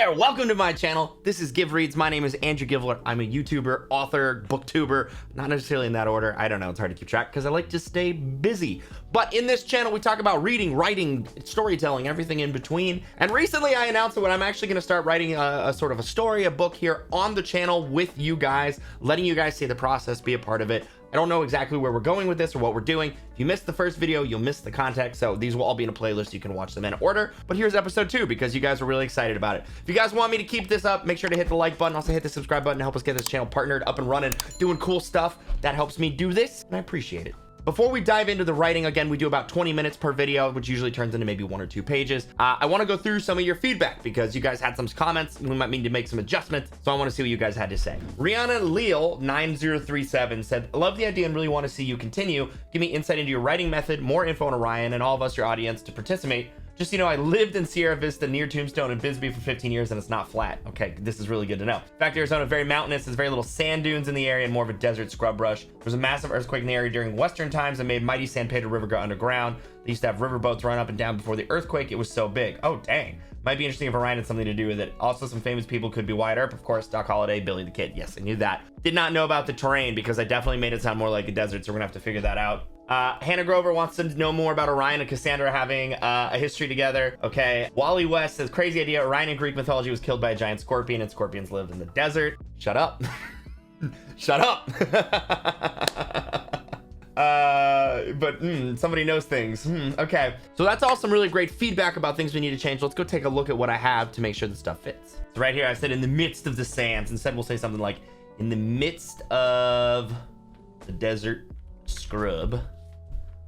there, welcome to my channel. This is GivReads. My name is Andrew Givler. I'm a YouTuber, author, booktuber, not necessarily in that order. I don't know, it's hard to keep track because I like to stay busy. But in this channel, we talk about reading, writing, storytelling, everything in between. And recently I announced that I'm actually gonna start writing a sort of a story, a book here on the channel with you guys, letting you guys see the process, be a part of it. I don't know exactly where we're going with this or what we're doing. If you missed the first video, you'll miss the context. So these will all be in a playlist. You can watch them in order. But here's episode 2 because you guys were really excited about it. If you guys want me to keep this up, make sure to hit the like button. Also hit the subscribe button to help us get this channel partnered, up and running, doing cool stuff. That helps me do this, and I appreciate it. Before we dive into the writing, again, we do about 20 minutes per video, which usually turns into maybe 1 or 2 pages. I want to go through some of your feedback because you guys had some comments. We might need to make some adjustments. So I want to see what you guys had to say. Rihanna Leal 9037 said, I love the idea and really want to see you continue. Give me insight into your writing method, more info on Orion and all of us, your audience, to participate. Just, you know, I lived in Sierra Vista near Tombstone and Bisbee for 15 years and it's not flat. Okay, this is really good to know. In fact, Arizona is very mountainous. There's very little sand dunes in the area and more of a desert scrub brush. There was a massive earthquake in the area during Western times and made mighty San Pedro River go underground. They used to have river boats run up and down before the earthquake. It was so big. Oh, dang. Might be interesting if Orion had something to do with it. Also, some famous people could be Wyatt Earp, of course, Doc Holliday, Billy the Kid. Yes, I knew that. Did not know about the terrain because I definitely made it sound more like a desert, so we're gonna have to figure that out. Hannah Grover wants to know more about Orion and Cassandra having a history together. Okay. Wally West says, crazy idea. Orion in Greek mythology was killed by a giant scorpion and scorpions lived in the desert. Shut up. Shut up. But somebody knows things. Okay. So that's all some really great feedback about things we need to change. Let's go take a look at what I have to make sure the stuff fits. So right here, I said in the midst of the sands. Instead, we'll say something like in the midst of the desert scrub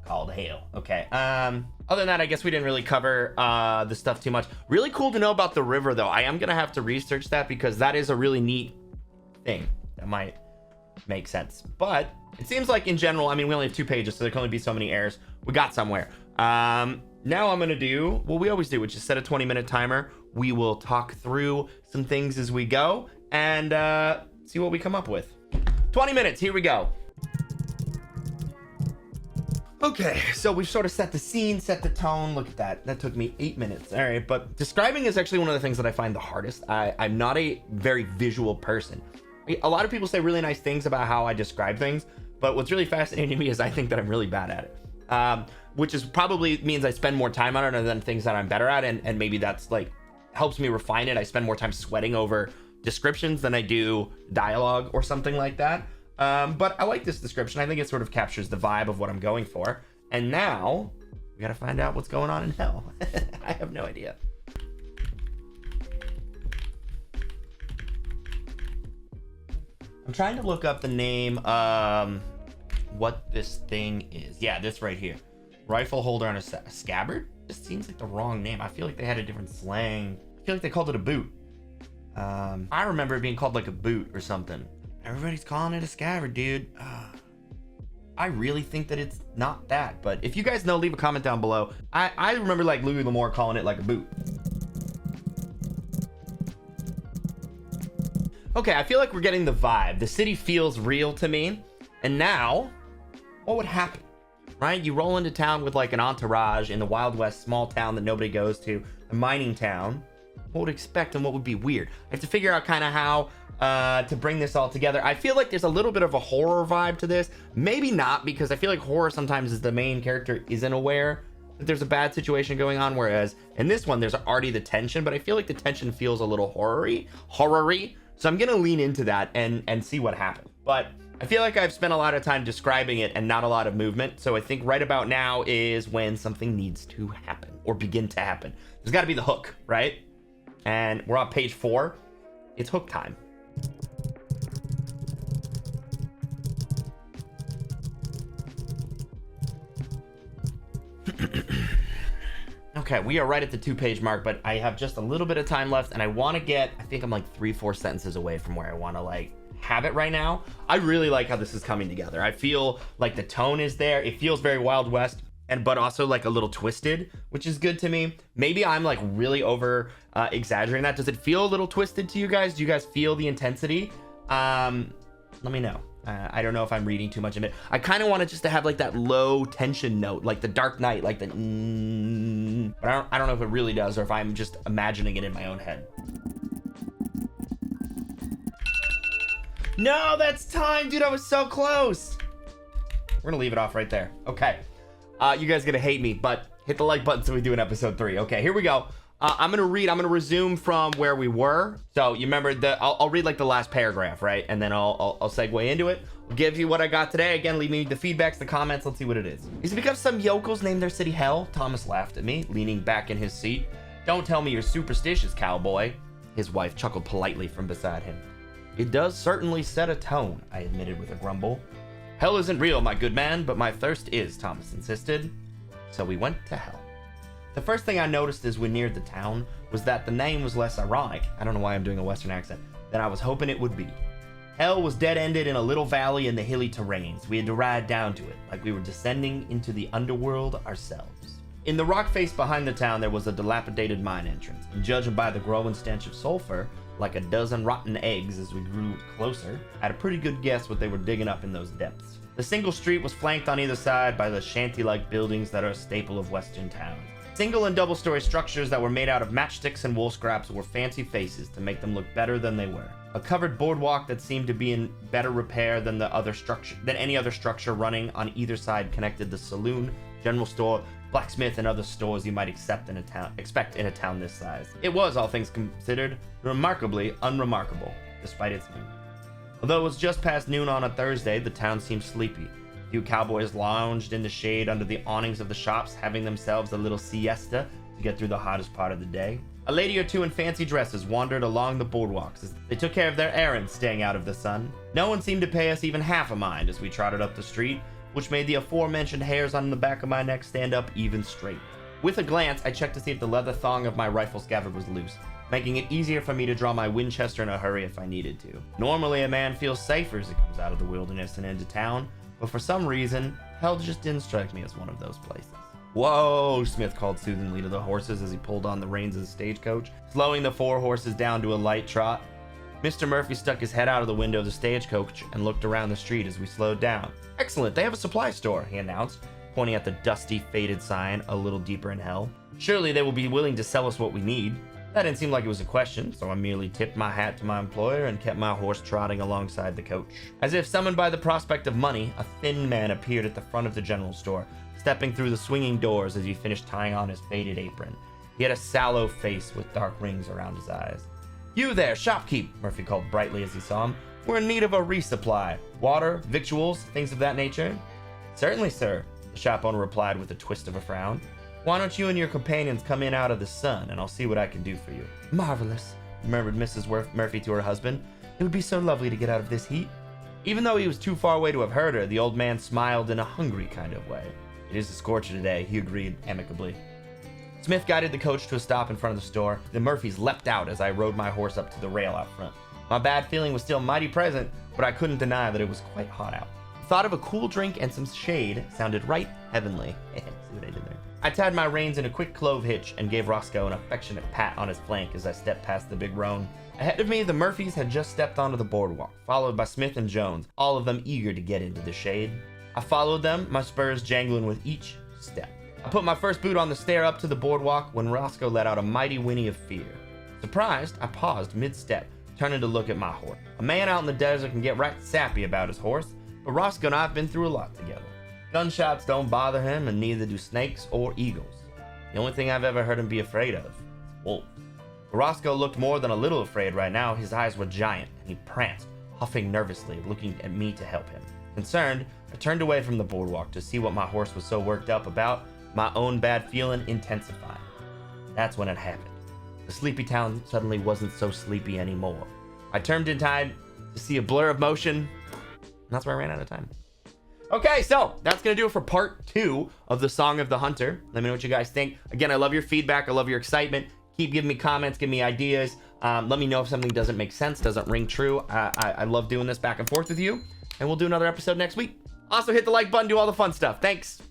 called hell. Okay. Other than that, I guess we didn't really cover the stuff too much. Really cool to know about the river though. I am gonna have to research that because that is a really neat thing that might make sense. But it seems like in general, I mean, we only have 2 pages, so there can only be so many errors. We got somewhere. Now I'm gonna do what we always do, which is set a 20-minute timer. We will talk through some things as we go and see what we come up with. 20 minutes, here we go. Okay, so we've sort of set the scene, set the tone. Look at that. That took me 8 minutes. All right, but describing is actually one of the things that I find the hardest. I'm not a very visual person. A lot of people say really nice things about how I describe things, but what's really fascinating to me is I think that I'm really bad at it, which is probably means I spend more time on it than things that I'm better at, and maybe that's like helps me refine it. I spend more time sweating over descriptions than I do dialogue or something like that. But I like this description. I think it sort of captures the vibe of what I'm going for. And now we gotta find out what's going on in hell. I have no idea. I'm trying to look up the name, what this thing is. Yeah, this right here. Rifle holder on a scabbard? This seems like the wrong name. I feel like they had a different slang. I feel like they called it a boot. I remember it being called like a boot or something. Everybody's calling it a scabbard, dude. I really think that it's not that, but if you guys know, leave a comment down below. I remember like Louis L'Amour calling it like a boot. Okay, I feel like we're getting the vibe. The city feels real to me. And now, what would happen, right? You roll into town with like an entourage in the Wild West, small town that nobody goes to, a mining town. What would expect and what would be weird? I have to figure out kind of how to bring this all together. I feel like there's a little bit of a horror vibe to this. Maybe not, because I feel like horror sometimes is the main character isn't aware that there's a bad situation going on, whereas in this one there's already the tension, but I feel like the tension feels a little horror-y. So I'm gonna lean into that and see what happens. But I feel like I've spent a lot of time describing it and not a lot of movement. So I think right about now is when something needs to happen or begin to happen. There's gotta be the hook, right? And we're on page 4. It's hook time. Okay, we are right at the 2-page mark, but I have just a little bit of time left and I want to get, I think I'm like 3-4 sentences away from where I want to like have it right now. I really like how this is coming together. I feel like the tone is there. It feels very Wild West, but also like a little twisted, which is good to me. Maybe I'm like really over exaggerating that. Does it feel a little twisted to you guys? Do you guys feel the intensity? Let me know. I don't know if I'm reading too much of it. I kind of want it just to have like that low tension note, like the Dark Knight, like the but I don't know if it really does or if I'm just imagining it in my own head. No, that's time, dude. I was so close. We're gonna leave it off right there. Okay. You guys are gonna hate me, but hit the like button so we do an episode 3. Okay, here we go. I'm gonna resume from where we were. So you remember I'll read like the last paragraph, right? And then I'll segue into it. I'll give you what I got today. Again, leave me the feedbacks, the comments. Let's see what it is. Is it because some yokels named their city Hell? Thomas laughed at me, leaning back in his seat. Don't tell me you're superstitious, cowboy. His wife chuckled politely from beside him. It does certainly set a tone, I admitted with a grumble. Hell isn't real, my good man, but my thirst is, Thomas insisted. So we went to Hell. The first thing I noticed as we neared the town was that the name was less ironic, I don't know why I'm doing a Western accent, than I was hoping it would be. Hell was dead-ended in a little valley in the hilly terrains. We had to ride down to it, like we were descending into the underworld ourselves. In the rock face behind the town, there was a dilapidated mine entrance, and judging by the growing stench of sulfur, like a dozen rotten eggs as we grew closer, I had a pretty good guess what they were digging up in those depths. The single street was flanked on either side by the shanty-like buildings that are a staple of western towns. Single and double-story structures that were made out of matchsticks and wool scraps wore fancy faces to make them look better than they were. A covered boardwalk that seemed to be in better repair than any other structure running on either side connected the saloon, general store, blacksmith, and other stores you might expect in a town this size. It was, all things considered, remarkably unremarkable, despite its name. Although it was just past noon on a Thursday, the town seemed sleepy. A few cowboys lounged in the shade under the awnings of the shops, having themselves a little siesta to get through the hottest part of the day. A lady or two in fancy dresses wandered along the boardwalks as they took care of their errands, staying out of the sun. No one seemed to pay us even half a mind as we trotted up the street, which made the aforementioned hairs on the back of my neck stand up even straight. With a glance, I checked to see if the leather thong of my rifle scabbard was loose, making it easier for me to draw my Winchester in a hurry if I needed to. Normally, a man feels safer as he comes out of the wilderness and into town, but for some reason, Hell just didn't strike me as one of those places. Whoa, Smith called soothingly to the horses as he pulled on the reins of the stagecoach, slowing the 4 horses down to a light trot. Mr. Murphy stuck his head out of the window of the stagecoach and looked around the street as we slowed down. Excellent, they have a supply store, he announced, pointing at the dusty, faded sign a little deeper in Hell. Surely they will be willing to sell us what we need. That didn't seem like it was a question, so I merely tipped my hat to my employer and kept my horse trotting alongside the coach. As if summoned by the prospect of money, a thin man appeared at the front of the general store, stepping through the swinging doors as he finished tying on his faded apron. He had a sallow face with dark rings around his eyes. You there, shopkeep, Murphy called brightly as he saw him. We're in need of a resupply. Water, victuals, things of that nature? Certainly, sir, the shop owner replied with a twist of a frown. Why don't you and your companions come in out of the sun, and I'll see what I can do for you. Marvelous, murmured Mrs. Murphy to her husband. It would be so lovely to get out of this heat. Even though he was too far away to have heard her, the old man smiled in a hungry kind of way. It is a scorcher today, he agreed amicably. Smith guided the coach to a stop in front of the store. The Murphys leapt out as I rode my horse up to the rail out front. My bad feeling was still mighty present, but I couldn't deny that it was quite hot out. The thought of a cool drink and some shade sounded right heavenly. See what I did there? I tied my reins in a quick clove hitch and gave Roscoe an affectionate pat on his flank as I stepped past the big roan. Ahead of me, the Murphys had just stepped onto the boardwalk, followed by Smith and Jones, all of them eager to get into the shade. I followed them, my spurs jangling with each step. I put my first boot on the stair up to the boardwalk when Roscoe let out a mighty whinny of fear. Surprised, I paused mid-step, turning to look at my horse. A man out in the desert can get right sappy about his horse, but Roscoe and I have been through a lot together. Gunshots don't bother him, and neither do snakes or eagles. The only thing I've ever heard him be afraid of is wolves. But Roscoe looked more than a little afraid right now. His eyes were giant, and he pranced, huffing nervously, looking at me to help him. Concerned, I turned away from the boardwalk to see what my horse was so worked up about, my own bad feeling intensifying. That's when it happened. The sleepy town suddenly wasn't so sleepy anymore. I turned in tide to see a blur of motion, and that's where I ran out of time. Okay, so that's going to do it for part 2 of the Song of the Hunter. Let me know what you guys think. Again, I love your feedback. I love your excitement. Keep giving me comments. Give me ideas. Let me know if something doesn't make sense, doesn't ring true. I love doing this back and forth with you. And we'll do another episode next week. Also, hit the like button, do all the fun stuff. Thanks.